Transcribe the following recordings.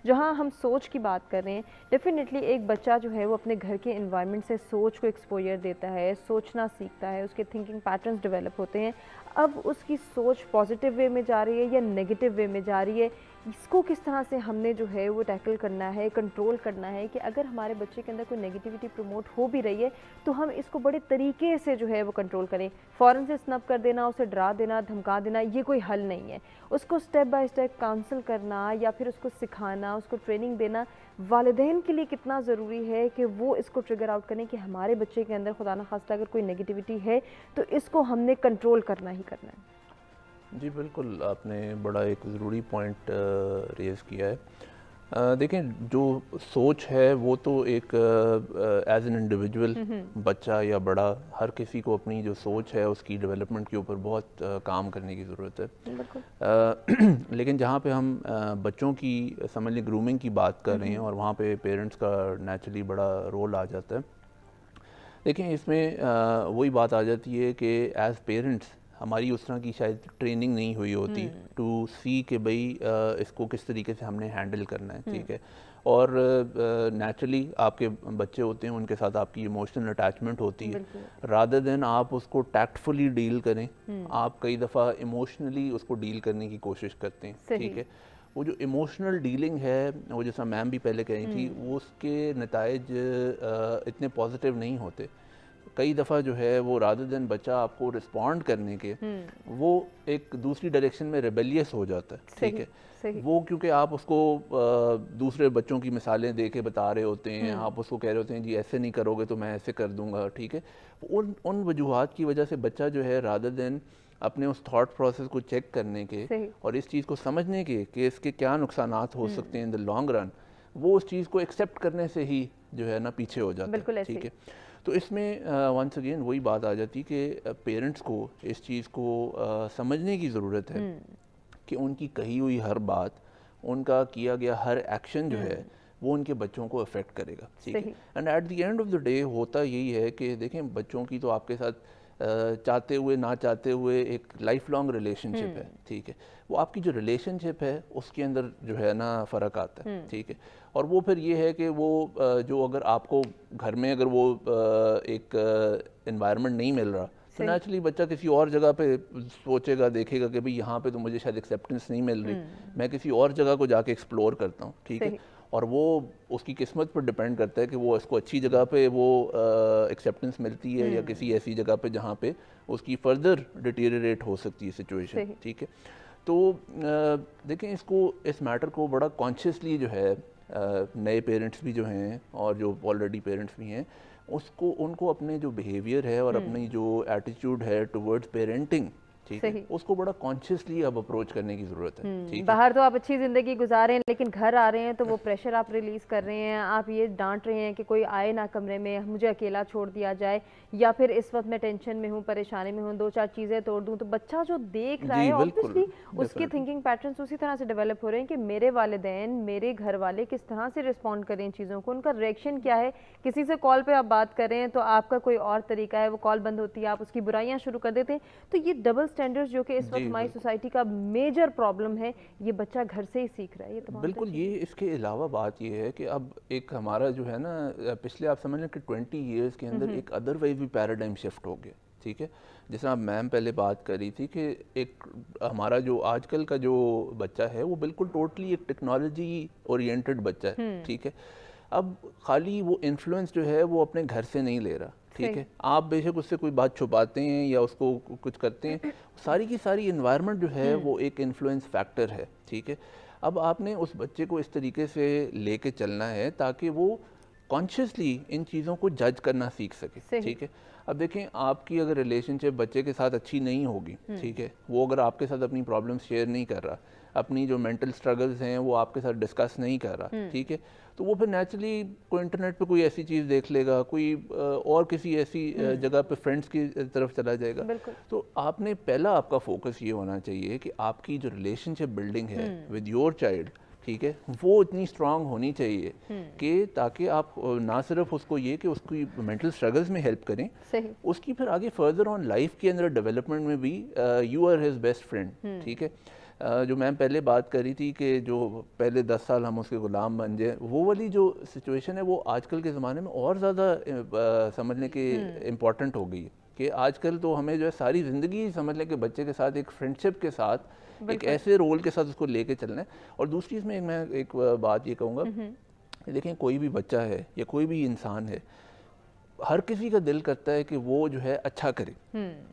جہاں ہم سوچ کی بات کر رہے ہیں، ڈیفینیٹلی ایک بچہ جو ہے وہ اپنے گھر کے انوائرمنٹ سے سوچ کو ایکسپوجر دیتا ہے، سوچنا سیکھتا ہے، اس کے تھنکنگ پیٹرنز ڈیولپ ہوتے ہیں. اب اس کی سوچ پازیٹیو وے میں جا رہی ہے یا نیگیٹو وے میں جا رہی ہے، اس کو کس طرح سے ہم نے جو ہے وہ ٹیکل کرنا ہے، کنٹرول کرنا ہے کہ اگر ہمارے بچے کے اندر کوئی نیگیٹیوٹی پروموٹ ہو بھی رہی ہے تو ہم اس کو بڑے طریقے سے جو ہے وہ کنٹرول کریں. فوراً سے سنپ کر دینا، اسے ڈرا دینا، دھمکا دینا، یہ کوئی حل نہیں ہے. اس کو سٹیپ بائی سٹیپ کاؤنسل کرنا یا پھر اس کو سکھانا، اس کو ٹریننگ دینا والدین کے لیے کتنا ضروری ہے کہ وہ اس کو ٹریگر آؤٹ کریں کہ ہمارے بچے کے اندر خدا نخواستہ اگر کوئی نیگیٹیوٹی ہے تو اس کو ہم نے کنٹرول کرنا ہی کرنا ہے. جی بالکل، آپ نے بڑا ایک ضروری پوائنٹ ریز کیا ہے. دیکھیں، جو سوچ ہے وہ تو ایک ایز این انڈیویجول بچہ یا بڑا، ہر کسی کو اپنی جو سوچ ہے اس کی ڈیولپمنٹ کے اوپر بہت کام کرنے کی ضرورت ہے. لیکن جہاں پہ ہم بچوں کی سمجھ لیں گرومنگ کی بات کر رہے ہیں اور وہاں پہ پیرنٹس کا نیچرلی بڑا رول آ جاتا ہے. دیکھیں، اس میں وہی بات آ جاتی ہے کہ ایز پیرنٹس ہماری اس طرح کی شاید ٹریننگ نہیں ہوئی ہوتی ٹو سی کہ بھئی اس کو کس طریقے سے ہم نے ہینڈل کرنا ہے. ٹھیک ہے، اور نیچرلی آپ کے بچے ہوتے ہیں، ان کے ساتھ آپ کی ایموشنل اٹیچمنٹ ہوتی ہے. رادر دین آپ اس کو ٹیکٹفلی ڈیل کریں، آپ کئی دفعہ ایموشنلی اس کو ڈیل کرنے کی کوشش کرتے ہیں. ٹھیک ہے، وہ جو ایموشنل ڈیلنگ ہے، وہ جیسا میم بھی پہلے کہی تھی، وہ اس کے نتائج اتنے پازیٹیو نہیں ہوتے. کئی دفعہ جو ہے وہ رادر دین بچہ آپ کو رسپونڈ کرنے کے، وہ ایک دوسری ڈائریکشن میں ریبیلیس ہو جاتا ہے. ٹھیک ہے، وہ کیونکہ آپ اس کو دوسرے بچوں کی مثالیں دے کے بتا رہے ہوتے ہیں، آپ اس کو کہہ رہے ہوتے ہیں جی ایسے نہیں کرو گے تو میں ایسے کر دوں گا. ٹھیک ہے، ان وجوہات کی وجہ سے بچہ جو ہے رادر دین اپنے اس تھاٹ پروسیس کو چیک کرنے کے اور اس چیز کو سمجھنے کے کہ اس کے کیا نقصانات ہو سکتے ہیں ان دا لانگ رن، وہ اس چیز کو ایکسیپٹ کرنے سے ہی جو ہے نا پیچھے ہو جاتا ہے. ٹھیک ہے، تو اس میں ونس اگین وہی بات آ جاتی کہ پیرنٹس کو اس چیز کو سمجھنے کی ضرورت ہے کہ ان کی کہی ہوئی ہر بات، ان کا کیا گیا ہر ایکشن جو ہے وہ ان کے بچوں کو افیکٹ کرے گا. ٹھیک ہے، and at the end of the day ہوتا یہی ہے کہ دیکھیں، بچوں کی تو آپ کے ساتھ چاہتے ہوئے نہ چاہتے ہوئے ایک لائف لانگ ریلیشن شپ ہے. ٹھیک ہے، وہ آپ کی جو ریلیشن شپ ہے اس کے اندر جو ہے نا فرق آتا ہے. ٹھیک ہے، اور وہ پھر یہ ہے کہ وہ جو اگر آپ کو گھر میں اگر وہ ایک انوائرمنٹ نہیں مل رہا تو نیچرلی بچہ کسی اور جگہ پہ سوچے گا، دیکھے گا کہ بھئی یہاں پہ تو مجھے شاید ایکسیپٹنس نہیں مل رہی، میں کسی اور جگہ کو جا کے ایکسپلور کرتا ہوں. ٹھیک ہے، اور وہ اس کی قسمت پر ڈیپینڈ کرتا ہے کہ وہ اس کو اچھی جگہ پہ وہ ایکسیپٹنس ملتی ہے یا کسی ایسی جگہ پہ جہاں پہ اس کی فردر ڈیٹیریٹ ہو سکتی ہے سچویشن. ٹھیک ہے، تو دیکھیں، اس میٹر کو بڑا کانشیسلی جو ہے نئے پیرنٹس بھی جو ہیں اور جو آلریڈی پیرنٹس بھی ہیں، ان کو اپنے جو بیہیویئر ہے اور اپنی جو ایٹیٹیوڈ ہے ٹورڈز پیرنٹنگ، ٹھیک ہے، اس کو بڑا کانشیسلی اب اپروچ کرنے کی ضرورت ہے. باہر تو آپ اچھی زندگی گزار رہے ہیں لیکن گھر آ رہے ہیں تو وہ پریشر آپ ریلیز کر رہے ہیں، آپ یہ ڈانٹ رہے ہیں کہ کوئی آئے نہ کمرے میں، مجھے اکیلا چھوڑ دیا جائے، یا پھر اس وقت میں ٹینشن میں ہوں، پریشانی میں ہوں، 2-4 چیزیں توڑ دوں. تو بچہ جو دیکھ رہا ہے obviously اس کی تھنکنگ پیٹرنز اسی طرح سے ڈیولپ ہو رہے ہیں کہ میرے والدین، میرے گھر والے کس طرح سے رسپونڈ کریں چیزوں کو، ان کا ریئیکشن کیا ہے. کسی سے کال پہ آپ بات کر رہے ہیں تو آپ کا کوئی اور طریقہ ہے، وہ کال بند ہوتی ہے، آپ اس کی برائیاں شروع کر دیتے ہیں. تو یہ ڈبل سٹینڈرڈز جو کہ اس وقت ہماری سوسائٹی کا میجر پرابلم ہے، یہ بچہ گھر سے ہی سیکھ رہا ہے. یہ تمام بالکل، یہ اس کے علاوہ بات یہ ہے کہ اب ایک ہمارا جو ہے نا پچھلے آپ سمجھ لیں کہ 20 ایئرز کے اندر ایک ادروائز بھی پیراڈائم شفٹ ہو گیا. ٹھیک ہے، جس طرح میم پہلے بات کر رہی تھی کہ ایک ہمارا جو آج کل کا جو بچہ ہے وہ بالکل ٹوٹلی ایک ٹیکنالوجی اورینٹڈ بچہ ہے. ٹھیک ہے، اب خالی وہ انفلوئنس جو ہے وہ اپنے گھر سے نہیں لے رہا. ٹھیک ہے، آپ بے شک اس سے کوئی بات چھپاتے ہیں یا اس کو کچھ کرتے ہیں، ساری کی ساری انوائرمنٹ جو ہے وہ ایک انفلوئنس فیکٹر ہے. ٹھیک ہے، اب آپ نے اس بچے کو اس طریقے سے لے کے چلنا ہے تاکہ وہ کانشیسلی ان چیزوں کو جج کرنا سیکھ سکے. ٹھیک ہے، اب دیکھیں، آپ کی اگر ریلیشن شپ بچے کے ساتھ اچھی نہیں ہوگی، ٹھیک ہے، وہ اگر آپ کے ساتھ اپنی پرابلمس شیئر نہیں کر رہا، اپنی جو مینٹل سٹرگلز ہیں وہ آپ کے ساتھ ڈسکس نہیں کر رہا، ٹھیک ہے، تو وہ پھر نیچرلی کوئی انٹرنیٹ پہ کوئی ایسی چیز دیکھ لے گا، کوئی اور کسی ایسی جگہ پہ فرینڈس کی طرف چلا جائے گا. تو آپ نے پہلا آپ کا فوکس یہ ہونا چاہیے کہ آپ کی جو ریلیشن شپ بلڈنگ ہے ود یور چائلڈ، ٹھیک ہے، وہ اتنی اسٹرانگ ہونی چاہیے کہ تاکہ آپ نہ صرف اس کو یہ کہ اس کی مینٹل اسٹرگلز میں ہیلپ کریں، اس کی پھر آگے فردر آن لائف کے اندر ڈیولپمنٹ میں بھی you are his best friend. ٹھیک ہے، جو میم پہلے بات کری تھی کہ جو پہلے 10 سال ہم اس کے غلام بن جائیں، وہ والی جو سچویشن ہے وہ آج کل کے زمانے میں اور زیادہ سمجھنے کے امپورٹنٹ ہو گئی ہے کہ آج کل تو ہمیں جو ہے ساری زندگی سمجھ لیں کہ بچے کے ساتھ ایک فرینڈشپ کے ساتھ ایک ایسے رول کے ساتھ اس کو لے کے چلنا ہے. اور دوسری اس میں میں ایک بات یہ کہوں گا کہ دیکھیں کوئی بھی بچہ ہے یا کوئی بھی انسان ہے، ہر کسی کا دل کرتا ہے کہ وہ جو ہے اچھا کرے،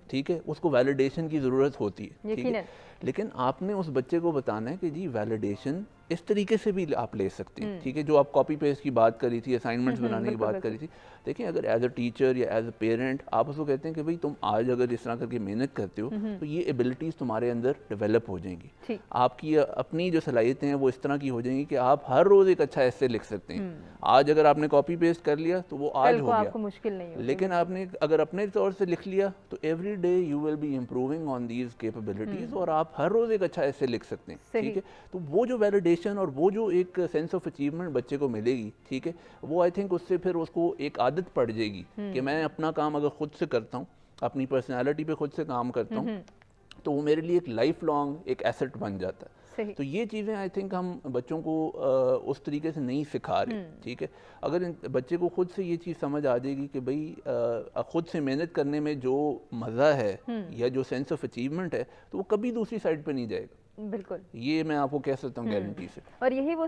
ٹھیک ہے، اس کو ویلیڈیشن کی ضرورت ہوتی ہے، ٹھیک ہے، لیکن آپ نے اس بچے کو بتانا ہے کہ جی ویلیڈیشن اس طریقے سے بھی آپ لے سکتے ہیں، ٹھیک ہے، جو آپ کاپی پیسٹ کی بات کری تھی، اسائنمنٹس بنانے کی بات کری تھی. دیکھیں اگر ایز اے ٹیچر یا ایز اے پیرنٹ آپ اس کو کہتے ہیں کہ بھئی تم آج اگر اس طرح کر کے محنت کرتے ہو تو یہ ایبلٹیز تمہارے اندر ڈیولپ ہو جائیں گی، آپ کی اپنی جو صلاحیتیں ہیں وہ اس طرح کی ہو جائیں گی کہ آپ ہر روز ایک اچھا ایسے لکھ سکتے ہیں. آج اگر آپ نے کاپی پیسٹ کر لیا تو وہ آج ہو گیا، مشکل نہیں ہوگی، لیکن آپ نے اگر اپنے طور سے لکھ لیا تو every day you will be improving on these capabilities, اور آپ ہر روز ایک اچھا ایسے لکھ سکتے ہیں، ٹھیک ہے. تو وہ جو ویلیڈیشن اور وہ جو ایک سینس آف اچیومنٹ بچے کو ملے گی، ٹھیک ہے، وہ آئی تھنک اس سے پھر اس کو ایک عادت پڑ جائے گی کہ میں اپنا کام اگر خود سے کرتا ہوں، اپنی پرسنالٹی پہ خود سے کام کرتا ہوں، تو وہ میرے لیے ایک لائف لانگ ایک ایسٹ بن جاتا ہے. تو یہ چیزیں آئی تھنک ہم بچوں کو اس طریقے سے نہیں سکھا رہے، ٹھیک ہے. اگر بچے کو خود سے یہ چیز سمجھ آ جائے گی کہ بھئی خود سے محنت کرنے میں جو مزہ ہے یا جو سینس آف اچیومنٹ ہے تو وہ کبھی دوسری سائڈ پہ نہیں جائے گا. بالکل یہ میں آپ کو کہہ سکتا ہوں گارنٹی سے. اور یہی وہ